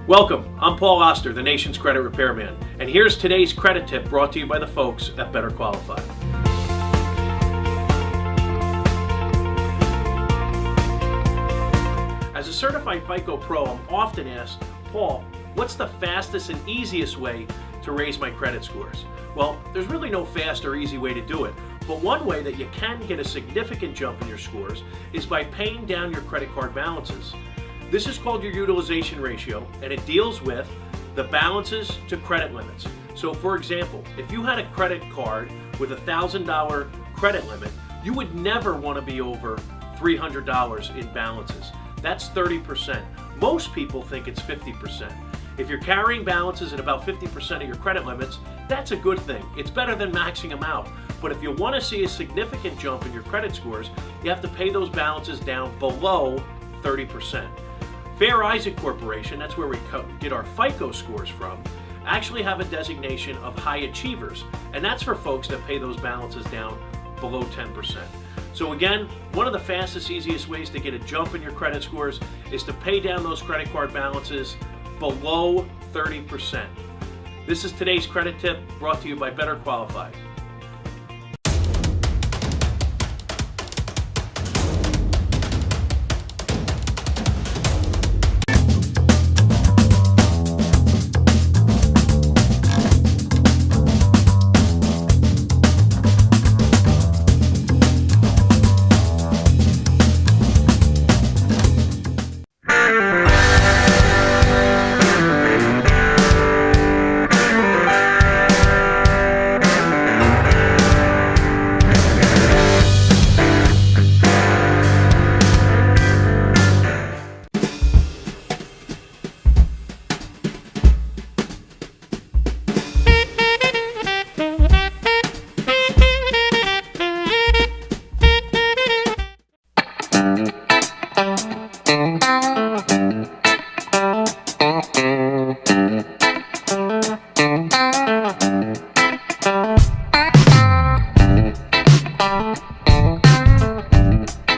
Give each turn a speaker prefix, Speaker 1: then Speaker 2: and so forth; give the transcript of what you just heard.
Speaker 1: Welcome, I'm Paul Oster, the nation's credit repairman, and here's today's credit tip brought to you by the folks at Better Qualified. As a certified FICO Pro, I'm often asked, Paul, what's the fastest and easiest way to raise my credit scores? Well, there's really no fast or easy way to do it, but one way that you can get a significant jump in your scores is by paying down your credit card balances. This is called your utilization ratio, and it deals with the balances to credit limits. So for example, if you had a credit card with a $1,000 credit limit, you would never want to be over $300 in balances. That's 30%. Most people think it's 50%. If you're carrying balances at about 50% of your credit limits, that's a good thing. It's better than maxing them out. But if you want to see a significant jump in your credit scores, you have to pay those balances down below 30%. Fair Isaac Corporation, that's where we get our FICO scores from, actually have a designation of high achievers, and that's for folks that pay those balances down below 10%. So again, one of the fastest, easiest ways to get a jump in your credit scores is to pay down those credit card balances below 30%. This is today's credit tip brought to you by Better Qualified.